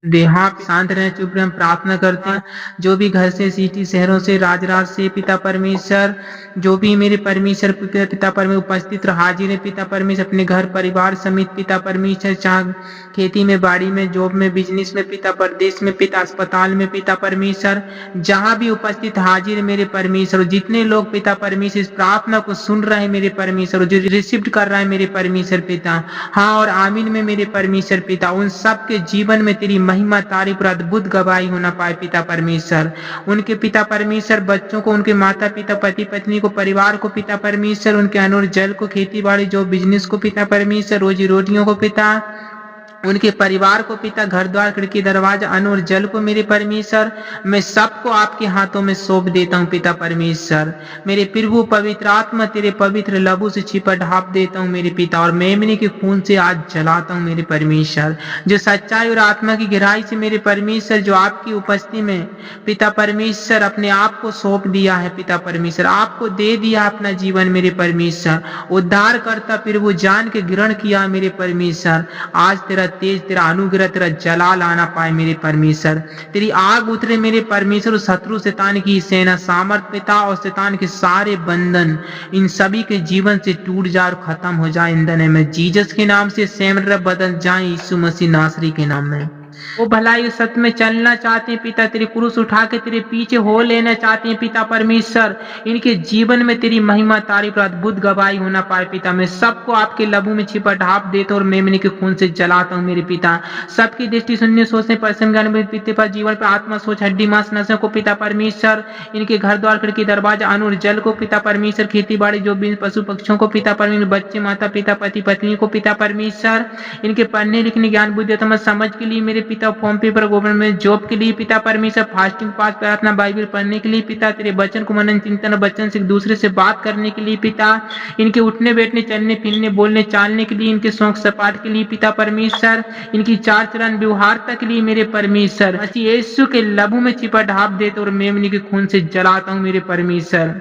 देहात शांत रहे, चुप रहे, हम प्रार्थना करते हैं। जो भी घर से, सिटी, शहरों से, राज से पिता परमेश्वर, जो भी मेरे परमेश्वर पिता परमेश्वर उपस्थित रह हाजिर है पिता परमेश्वर, अपने घर परिवार समेत पिता परमेश्वर, चाहे खेती में, बाड़ी में, जॉब में, बिजनेस में पिता, परदेश में पिता, अस्पताल में पिता परमेश्वर, जहाँ भी उपस्थित हाजिर है मेरे परमेश्वर, जितने लोग पिता परमेश्वर इस प्रार्थना को सुन रहे हैं मेरे परमेश्वर, जो रिसीव कर रहा है मेरे परमेश्वर पिता, हाँ और आमीन में मेरे परमेश्वर पिता, उन सब के जीवन में तेरी महिमा, तारीफ और अद्भुत गवाही होना पाए पिता परमेश्वर। उनके पिता परमेश्वर बच्चों को, उनके माता पिता, पति पत्नी को, परिवार को पिता परमेश्वर, उनके अन्न जल को, खेती बाड़ी जो बिजनेस को पिता परमेश्वर, रोजी रोटियों को पिता, उनके परिवार को पिता, घर द्वार, खिड़की, दरवाजा, अन्न और जल को मेरे परमेश्वर, मैं सबको आपके हाथों में सौंप देता हूँ पिता परमेश्वर। मेरे प्रभु पवित्र आत्मा तेरे पवित्र लहू से छिपा ढाप देता हूँ मेरे पिता, और मेमने के खून से आज जलाता हूँ मेरे परमेश्वर। जो सच्चाई और आत्मा की गहराई से मेरे परमेश्वर, जो आपकी उपस्थिति में पिता परमेश्वर अपने आप को सौंप दिया है पिता परमेश्वर, आपको दे दिया अपना जीवन मेरे परमेश्वर, उद्धार करता प्रभु जान के ग्रहण किया मेरे परमेश्वर। आज तेरा तेज, तेरा अनुग्रह, तेरा जलाल आना पाए मेरे परमेश्वर, तेरी आग उतरे मेरे परमेश्वर, शत्रु शैतान की सेना सामर्थ पिता, और शैतान के सारे बंधन इन सभी के जीवन से टूट जाए और खत्म हो जाए इन नेम में जीसस के नाम से, सेमर बदल जाए यीशु मसीह नासरी के नाम में। वो भलाई सत्य में चलना चाहते हैं पिता, तेरे क्रूस उठा के तेरे पीछे हो लेना चाहते हैं पिता परमेश्वर, इनके जीवन में तेरी महिमा, तारीफ और अद्भुत गवाही होना पाए पिता। मैं सबको आपके लहू में छिपा ढाप देता और मेमने के खून से जलाता हूँ मेरे पिता। सबकी दृष्टि, सुनने, सोचने, पर्सन ज्ञान पिता पर, जीवन पर, आत्मा, सोच, हड्डी, मांस, नसों को पिता परमेश्वर, इनके घर द्वार, खिड़की, दरवाजा, अन्न और जल को पिता परमेश्वर, खेती बाड़ी जो भी पशु पक्षियों को पिता परमेश्वर, बच्चे, माता पिता, पति पत्नी को पिता परमेश्वर, इनके पढ़ने लिखने, ज्ञान बुद्धि समझ के लिए मेरे पिता, फॉर्म पेपर, गवर्नमेंट जॉब के लिए पिता परमेश्वर, फास्टिंग, पास, प्रार्थना, बाइबल पढ़ने के लिए पिता, तेरे वचन को मनन चिंतन, बच्चन से एक दूसरे से बात करने के लिए पिता, इनके उठने बैठने, चलने फिरने, बोलने चालने के लिए, इनके शौक सपाट के लिए पिता परमेश्वर, इनकी चार चरण व्यवहारता के लिए मेरे परमेश्वर, मसीह यीशु के लहू में छिपा ढाप देता और मेमने के खून से जलाता हूँ मेरे परमेश्वर।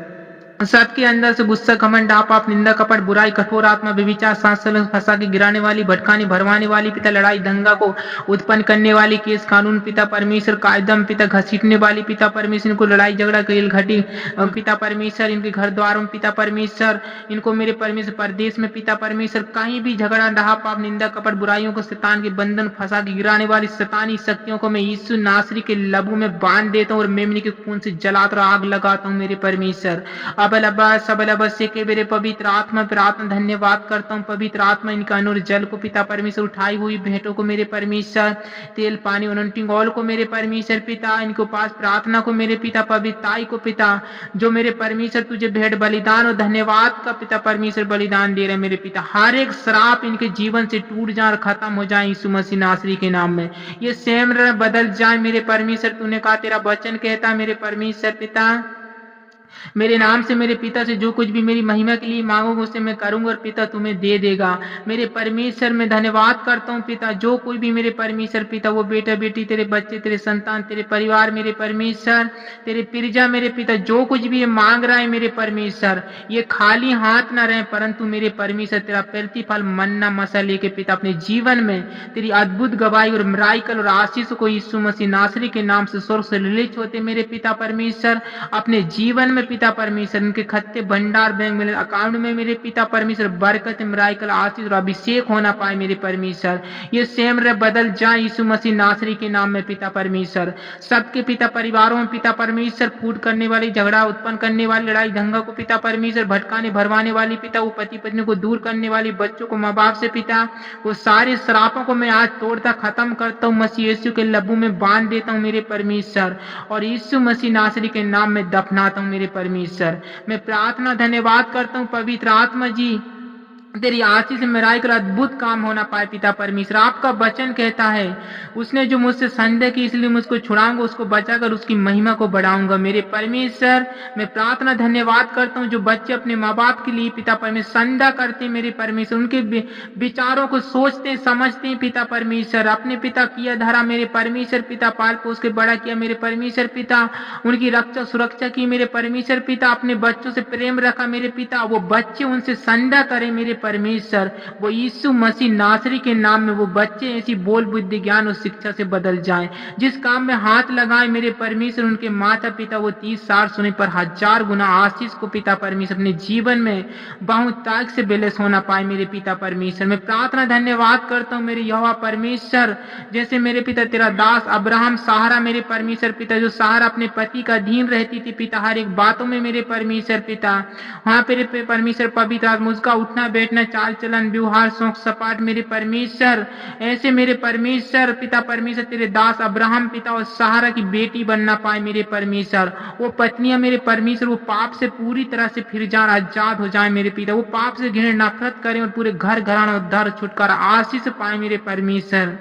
सबके अंदर से गुस्सा, घमंड, पाप, निंदा, कपट, बुराई, कठोर आत्मा, व्यभिचार, सांस फंसा के गिराने वाली, भटकाने भरवाने वाली पिता, लड़ाई दंगा को उत्पन्न करने वाली, केस कानून पिता परमेश्वर, कायदम पिता, घसीटने वाली पिता परमेश्वर, इनको लड़ाई झगड़ा खेल घटी पिता परमेश्वर, इनके घर द्वारों पिता परमेश्वर, इनको मेरे परमेश्वर परदेश में पिता परमेश्वर, कहीं भी झगड़ा डहा, पाप, निंदा, कपट, बुराइयों को, शैतान के बंधन फंसा के गिराने वाली शैतानी शक्तियों को मैं यीशु नासरी के लहू में बांध देता हूँ और मेमने के खून से जलाता आग लगाता हूँ मेरे परमेश्वर। के मेरे पवित्र आत्मा प्रार्थना धन्यवाद करता हूँ पवित्र आत्मा, इनका अनुर जल को पिता परमेश्वर, उठाई हुई भेंटों को मेरे परमेश्वर, तेल पानी अनॉइंटिंग ऑयल को मेरे परमेश्वर पिता, इनको पास प्रार्थना को मेरे पिता, पवित्रताई को पिता, जो मेरे परमेश्वर तुझे भेंट बलिदान और धन्यवाद का पिता परमेश्वर बलिदान दे रहे मेरे पिता, हर एक श्राप इनके जीवन से टूट जाए और खत्म हो जाए यीशु मसीह नासरी के नाम में, ये सेम बदल जाए मेरे परमेश्वर। तूने कहा, तेरा वचन कहता मेरे परमेश्वर पिता, मेरे नाम से मेरे पिता से जो कुछ भी मेरी महिमा के लिए मांगोगे उसे मैं करूंगा और पिता तुम्हें दे देगा। मेरे परमेश्वर मैं धन्यवाद करता हूँ पिता, जो कोई भी मेरे परमेश्वर पिता, वो बेटा बेटी, तेरे बच्चे, तेरे संतान, तेरे परिवार मेरे परमेश्वर, तेरे प्रजा मेरे पिता, जो कुछ भी ये मांग रहा है मेरे परमेश्वर, ये खाली हाथ ना रहे, परंतु मेरे परमेश्वर तेरा प्रतिफल मन्ना मसा लेके पिता अपने जीवन में तेरी अद्भुत गवाही और मिराकल और आशीष को यीशु मसीह नासरी के नाम से स्वर्ग से रिलीज होते मेरे पिता परमेश्वर अपने जीवन में पिता परमेश्वर, उनके खत्ते भंडार बैंक मेरे अकाउंट में मेरे पिता परमेश्वर बरकत, मिराकल, आशीष और अभिषेक होना पाए मेरे परमेश्वर। ये सेम बदल जाए यीशु मसीह नासरी के नाम में पिता परमेश्वर। सबके पिता परिवारों में पिता परमेश्वर, फूट करने वाली, झगड़ा उत्पन्न करने वाली, लड़ाई दंगा को पिता परमेश्वर, भटकाने भरवाने वाली पिता, वो पति पत्नी को दूर करने वाली, बच्चों को माँ बाप से पिता, वो सारे श्रापों को मैं आज तोड़ता खत्म करता हूँ, मसीह यीशु के लहू में बांध देता हूँ मेरे परमेश्वर, और यीशु मसीह नासरी के नाम में दफनाता हूँ मेरे परमेश्वर। मैं प्रार्थना धन्यवाद करता हूँ पवित्र आत्मा जी, तेरी आशीष से मिराकल अद्भुत काम होना पाए पिता परमेश्वर। आपका वचन कहता है, उसने जो मुझसे संदेह की इसलिए मुझको छुड़ाऊंगा, उसको बचाकर उसकी महिमा को बढ़ाऊंगा मेरे परमेश्वर। मैं प्रार्थना धन्यवाद करता हूँ, जो बच्चे अपने माँ बाप के लिए पिता परमेश्वर संदेह करते मेरे परमेश्वर, उनके विचारों को सोचते समझते पिता परमेश्वर, अपने पिता किया धरा मेरे परमेश्वर पिता, पाल पोस के बड़ा किया मेरे परमेश्वर पिता, उनकी रक्षा सुरक्षा की मेरे परमेश्वर पिता, अपने बच्चों से प्रेम रखा मेरे पिता, वो बच्चे उनसे संदेह करें मेरे परमेश्वर वो यीशु मसीह नासरी के नाम में वो बच्चे ऐसी बोल बुद्धि ज्ञान और शिक्षा से बदल जाएं। जिस काम में हाथ लगाए मेरे परमेश्वर उनके माता पिता वो 30-60 सुने पर 1000 गुना आशीष को पिता परमेश्वर अपने जीवन में बहुतायत से बेलस होना पाए मेरे पिता परमेश्वर। मैं प्रार्थना धन्यवाद करता हूँ मेरे यहोवा परमेश्वर, जैसे मेरे पिता तेरा दास अब्राहम सहारा मेरे परमेश्वर पिता, जो सहारा अपने पति का अधीन रहती थी पिता हर एक बातों में मेरे परमेश्वर पिता, वहां पे परमेश्वर पवित्र आत्मा उसका उठना बैठना चाल चलन व्यवहार शौक सपाट मेरे परमेश्वर, ऐसे मेरे परमेश्वर पिता परमेश्वर तेरे दास अब्राहम पिता और सहारा की बेटी बनना पाए मेरे परमेश्वर। वो पत्नियां मेरे परमेश्वर वो पाप से पूरी तरह से फिर जान आजाद हो जाए मेरे पिता, वो पाप से घृणा नफरत करें और पूरे घर घराना उद्धार छुटकारा आशीष पाए मेरे परमेश्वर।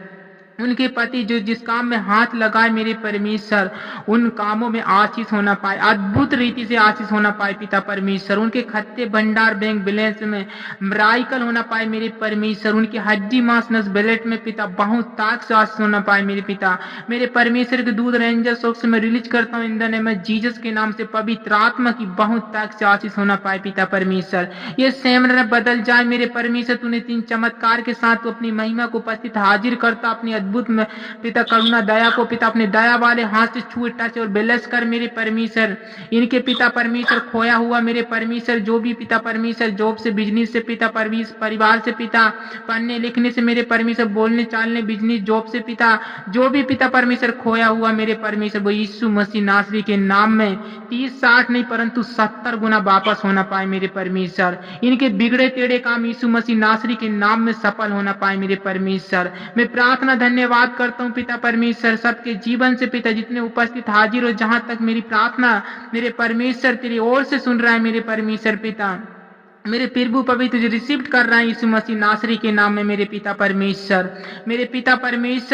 उनके पति जो जिस काम में हाथ लगाए मेरे परमेश्वर उन कामों में आशीष होना पाए, अद्भुत रीति से आशीष होना पाए पिता परमेश्वर। उनके खत्ते भंडार बैंक बैलेंस में मराइकल होना पाए मेरे परमेश्वर। उनकी हड्डी मांस नस बेलेट में पिता बहुत ताक से आशीष होना पाए मेरे पिता। मेरे परमेश्वर के दूध रेंजर शोक से मैं रिलीज करता हूँ in the name of Jesus के नाम से पवित्र आत्मा की बहुत ताक से आशीष होना पाए पिता परमेश्वर। ये सेमर बदल जाए मेरे परमेश्वर। तूने 3 चमत्कार के साथ तू अपनी महिमा को उपस्थित हाजिर करता अपनी अद्भुत में पिता करुणा दया को पिता अपने दया वाले हाथ से छुए टच और बैलेंस कर मेरे परमेश्वर। इनके पिता परमेश्वर खोया हुआ मेरे परमेश्वर जो भी पिता परमेश्वर जॉब से बिजनेस से पिता परमेश्वर परिवार से पिता पढ़ने लिखने से मेरे परमेश्वर बोलने चालने बिजनेस जॉब से पिता जो भी पिता परमेश्वर खोया हुआ मेरे परमेश्वर वो यीशु मसीह नासरी के नाम में 30-60 नहीं परंतु 70 गुना वापस होना पाए मेरे परमेश्वर। इनके बिगड़े टेढ़े काम यीशु मसीह नासरी के नाम में सफल होना पाए मेरे परमेश्वर। मैं प्रार्थना धन्यवाद करता हूँ पिता परमेश्वर सबके जीवन से पिता जितने उपस्थित हाजिर हो जहां तक मेरी प्रार्थना मेरे परमेश्वर तेरी ओर से सुन रहा है मेरे परमेश्वर पिता मेरे प्रभु पवित्र जो रिसीव कर रहा है यीशु मसीह नासरी के नाम में मेरे पिता परमेश्वर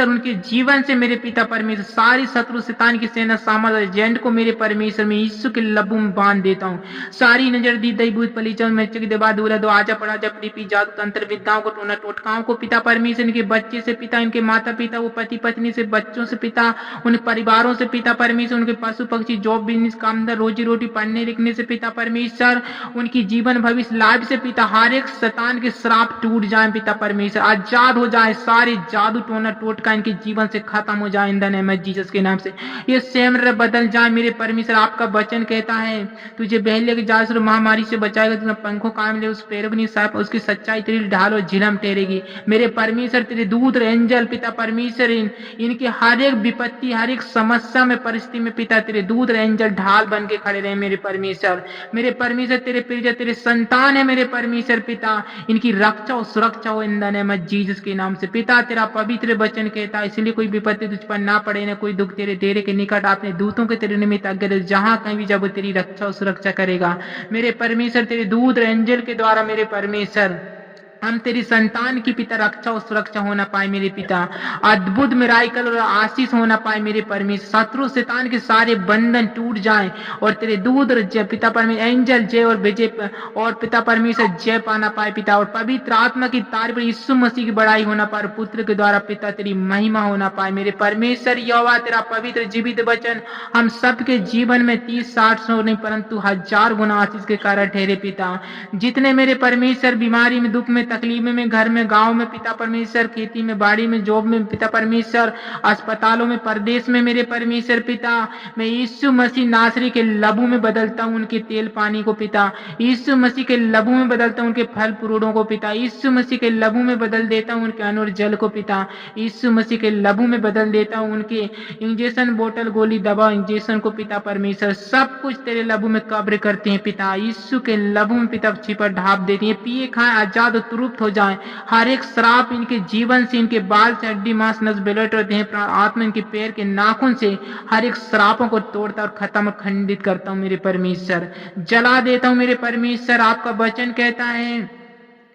उनके जीवन से मेरे पिता परमेश्वर सारी शत्रु शैतान की सेना सामर्थ एजेंट को मेरे परमेश्वर में यीशु के लबू में बांध देता हूँ। सारी नजर दी दई भूत पलीचन में चक देवा दूरा दो आजा पड़ा जा प्रीपी जादू तंत्र विद्याओं को टोना टोटकाओं को पिता परमेश्वर इनके बच्चे से पिता इनके माता पिता वो पति पत्नी से बच्चों से पिता उन परिवारों से पिता परमेश्वर उनके पशु पक्षी जॉब बिजनेस काम रोजी रोटी पढ़ने लिखने से पिता परमेश्वर उनकी जीवन भविष्य लाइफ से पिता हर एक शैतान के श्राप टूट जाए पिता परमेश्वर आजाद हो जाए सारे जादू टोना टोटका इनके जीवन से खत्म हो जाए in the name of Jesus के नाम से। ये सेमर बदल जाए मेरे परमेश्वर। आपका वचन कहता है तुझे बहले के जासुर महामारी से बचाएगा तुझे पंखों काम ले उस पैरों की साफ उसकी सच्चाई तेरी ढाल और झिलम ठहरेगी मेरे परमेश्वर। तेरे दूत एंजल पिता परमेश्वर इनके हर एक विपत्ति हर एक समस्या में परिस्थिति में पिता तेरे दूत एंजल ढाल बन के खड़े रहे मेरे परमेश्वर। मेरे परमेश्वर तेरे प्रिय तेरे संतान है मेरे परमेश्वर पिता इनकी रक्षा और सुरक्षा हो in the name of Jesus के नाम से पिता। तेरा पवित्र वचन कहता है इसलिए कोई विपत्ति तुझ पर ना पड़े ना कोई दुख तेरे डेरे के निकट आपने दूतों के तेरे निमित्त आज्ञा जहां कहीं भी जब तेरी रक्षा और सुरक्षा करेगा मेरे परमेश्वर। तेरे दूत एंजल के द्वारा मेरे परमेश्वर हम तेरी संतान की पिता रक्षा और सुरक्षा होना पाए मेरे पिता। अद्भुत मिराइकल और आशीष होना पाए मेरे परमेश्वर। शत्रु शैतान के सारे बंधन टूट जाएं और तेरे दूत पिता परमेश्वर एंजल जय और विजय और पिता परमेश्वर जय पाना पाए पिता। और पवित्र आत्मा की तारीफ यीशु मसीह की बड़ाई होना पाए पुत्र के द्वारा पिता तेरी महिमा होना पाए मेरे परमेश्वर। यहोवा तेरा पवित्र जीवित वचन हम सबके जीवन में 30-60 नहीं परंतु 1000 गुना आशीष के कारण ठहरे पिता। जितने मेरे परमेश्वर बीमारी में दुख में तकलीफ में घर में गांव में पिता परमेश्वर खेती में बाड़ी में जॉब में पिता परमेश्वर अस्पतालों में परदेश में मेरे परमेश्वर पिता मैं यीशु मसीह नासरी के लबू में बदलता हूं उनके तेल पानी को पिता। यीशु मसीह के लबू में बदलता हूं उनके फल फ्रूटों को पिता। यीशु मसीह के लबू में बदल देता हूं उनके अन्न और जल को पिता। यीशु मसीह के लबू में बदल देता हूं उनके इंजेक्शन बोतल गोली दवा इंजेक्शन को पिता परमेश्वर सब कुछ तेरे लबू में कब्र करते हैं पिता। यीशु के लबू में पिता छिपा ढाप देती है पिए खाए आजाद तुरुप्त हो जाए। हर एक श्राप इनके जीवन से इनके बाल से हड्डी मांस नस बेलट और देह प्राण आत्मा इनके पैर के नाखून से हर एक श्रापों को तोड़ता और खत्म और खंडित करता हूं मेरे परमेश्वर। जला देता हूं मेरे परमेश्वर। आपका वचन कहता है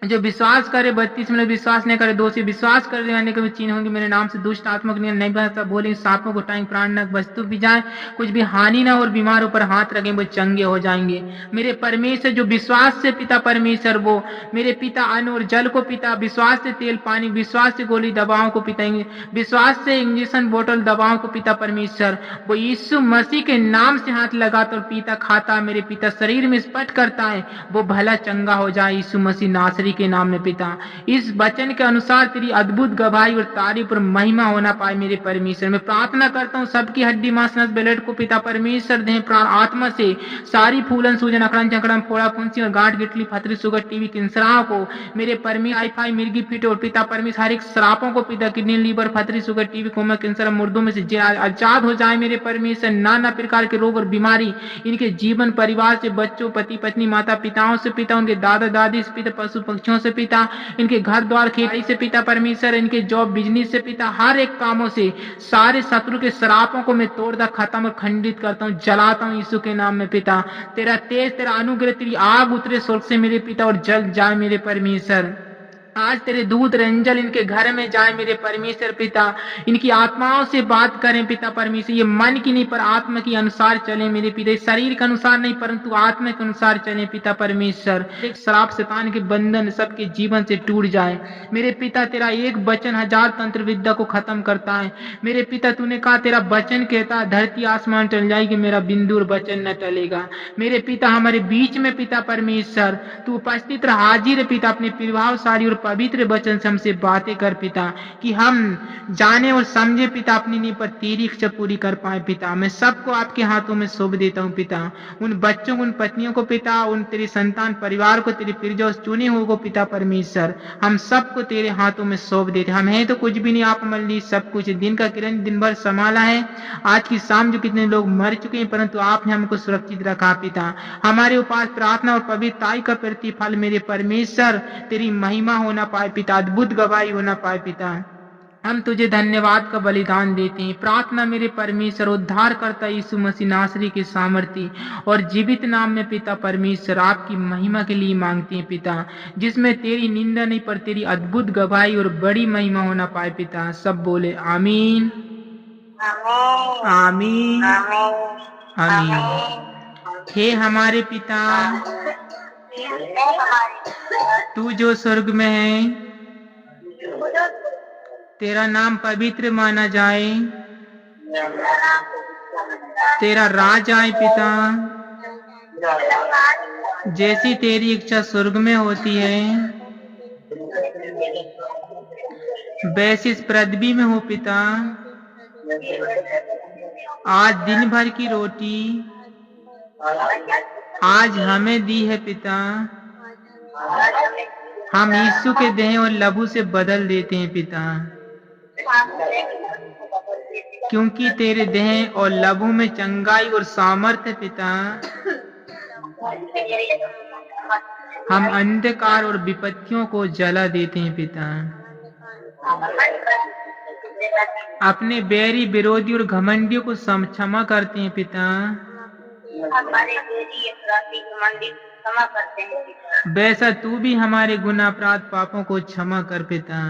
जो विश्वास करे 32 मिनट विश्वास नहीं करे दोषी विश्वास कर देने के चिन्ह होंगे मेरे नाम से दुष्ट आत्मा के नहीं भाषा बोलेंगे सांपों को टाइम प्राण न वस्तु भी जाए कुछ भी हानि ना और बीमारों पर हाथ रखें वो चंगे हो जाएंगे मेरे परमेश्वर। जो विश्वास से पिता परमेश्वर वो मेरे पिता अन्न और जल को पिता विश्वास से तेल पानी विश्वास से गोली दवाओं को पिता विश्वास से इंजेक्शन बोतल दवाओं को पिता परमेश्वर वो यीशु मसीह के नाम से हाथ लगाता और पीता खाता मेरे पिता शरीर में स्पष्ट करता है वो भला चंगा हो जाए यीशु मसीह नासरी नासरी के नाम में पिता। इस वचन के अनुसार तेरी अद्भुत गवाही और तारीफ और महिमा होना पाए मेरे परमेश्वर। मैं प्रार्थना करता हूँ सबकी हड्डी मांस नस ब्लड को पिता परमेश्वर देह प्राण आत्मा से सारी फूलन सूजन अकड़न चकड़न फोड़ा फुंसी और गांठ गिटली फतरी सुगर टीवी किंसराओं को मेरे परमेश्वर हाईफाई मिर्गी पीटे और पिता परमेश्वर हर एक श्रापों को पिता किडनी लीवर फतरी सुगर टीवी कोमा कैंसर मुर्दों में से आजाद हो जाए मेरे परमेश्वर। नाना प्रकार के रोग और बीमारी इनके जीवन परिवार से बच्चों पति पत्नी माता पिताओं से पिता उनके दादा दादी से पिता पशु पक्षियों से पिता इनके घर द्वार खेती से पिता परमेश्वर इनके जॉब बिजनेस से पिता हर एक कामों से सारे शत्रु के श्रापों को मैं तोड़ता खत्म और खंडित करता हूँ जलाता हूँ यीशु के नाम में पिता। तेरा तेज तेरा अनुग्रह तेरी आग उतरे स्वर्ग से मेरे पिता और जल जाए मेरे परमेश्वर। आज तेरे दूत रंजल इनके घर में जाए मेरे परमेश्वर पिता। इनकी आत्माओं से बात करें पिता परमेश्वर। ये मन की नहीं पर आत्मा के अनुसार चले मेरे पिता। शरीर के अनुसार नहीं परंतु आत्मा के अनुसार चले पिता परमेश्वर। एक श्राप शैतान के बंधन सबके जीवन से टूट जाए मेरे पिता। तेरा एक वचन 1000 तंत्र विद्या को खत्म करता है मेरे पिता। तूने कहा तेरा वचन कहता धरती आसमान टल जाएगी मेरा बिंदु और वचन न टलेगा मेरे पिता। हमारे बीच में पिता परमेश्वर तू उपस्थित रह हाजिर पिता। अपने प्रभावशाली और पवित्र वचन से हमसे बातें कर पिता कि हम जाने और समझे पिता अपनी नींव पर तेरी इच्छा पूरी कर पाए पिता। मैं सबको आपके हाथों में सौंप देता हूँ पिता। उन बच्चों को उन पत्नियों को पिता उन तेरे संतान परिवार को तेरे प्रिय चुने हुए को पिता परमेश्वर हम सबको तेरे हाथों में सौंप देते। हम हैं तो कुछ भी नहीं आप मल्ली सब कुछ। दिन का किरण दिन भर संभाला है। आज की शाम जो कितने लोग मर चुके हैं परंतु आपने हमको सुरक्षित रखा पिता। हमारे उपास प्रार्थना और पवित्रताई का प्रतिफल मेरे परमेश्वर तेरी महिमा होना पाए पिता। अद्भुत गवाही होना पाए पिता। हम तुझे धन्यवाद का बलिदान देते हैं। प्रार्थना मेरे परमेश्वर उद्धार करता यीशु मसीह नासरी के सामर्थी और जीवित नाम में पिता परमेश्वर आपकी महिमा के लिए मांगते हैं पिता। जिसमें तेरी निंदा नहीं पर तेरी अद्भुत गवाही और बड़ी महिमा होना पाए पिता। सब बोले आमीन आमीन आमीन। हे हमारे पिता तू जो स्वर्ग में है तेरा नाम पवित्र माना जाए। तेरा राज आए पिता। जैसी तेरी इच्छा स्वर्ग में होती है वैसी इस पृथ्वी में हो पिता। आज दिन भर की रोटी आज हमें दी है पिता। हम यीशु के देह और लहू से बदल देते हैं पिता। क्योंकि तेरे देह और लहू में चंगाई और सामर्थ्य पिता। हम अंधकार और विपत्तियों को जला देते हैं पिता। अपने बैरी विरोधी और घमंडियों को क्षमा करते हैं पिता। क्षमा करते हैं। वैसा तू भी हमारे गुनाह अपराध पापों को क्षमा कर पिता।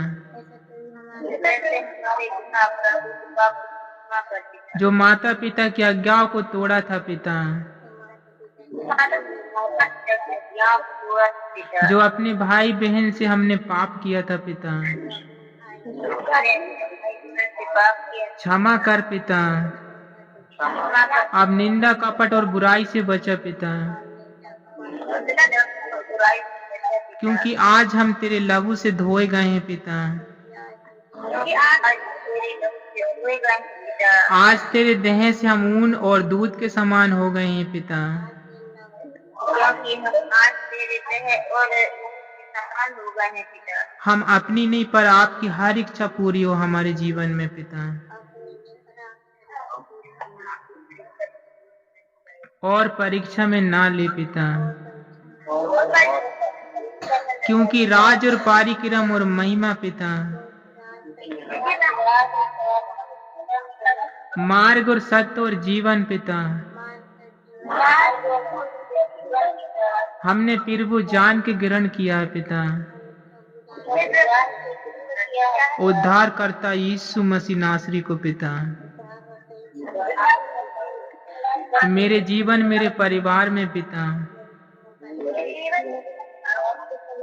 जो माता पिता की आज्ञाओं को तोड़ा था पिता। जो अपने भाई बहन से हमने पाप किया था पिता। क्षमा कर पिता। अब निंदा कपट और बुराई से बचा पिता। क्योंकि आज हम तेरे लहू से धोए गए हैं पिता। आज तेरे देह से हम ऊन और दूध के समान हो गए हैं पिता। हम अपनी नहीं पर आपकी हर इच्छा पूरी हो हमारे जीवन में पिता। और परीक्षा में ना ले पिता। क्योंकि राज और पारिक्रम और महिमा पिता मार्ग और सत्य और जीवन पिता हमने प्रभु जान के ग्रहण किया है पिता। उद्धार करता यीशु मसीह नासरी को पिता। मेरे जीवन मेरे परिवार में पिता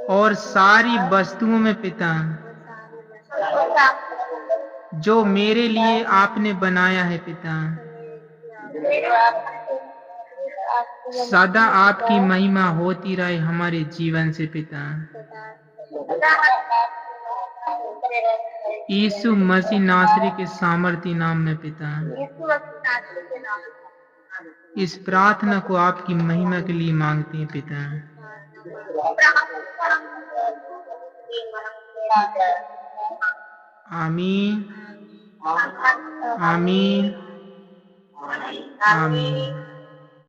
और सारी वस्तुओं में पिता जो मेरे लिए आपने बनाया है पिता। सदा आपकी महिमा होती रहे हमारे जीवन से पिता। यीशु मसीह नासरी के सामर्थी नाम में पिता, इस प्रार्थना को आपकी महिमा के लिए मांगते हैं पिता। आमीन, आमीन, आमीन।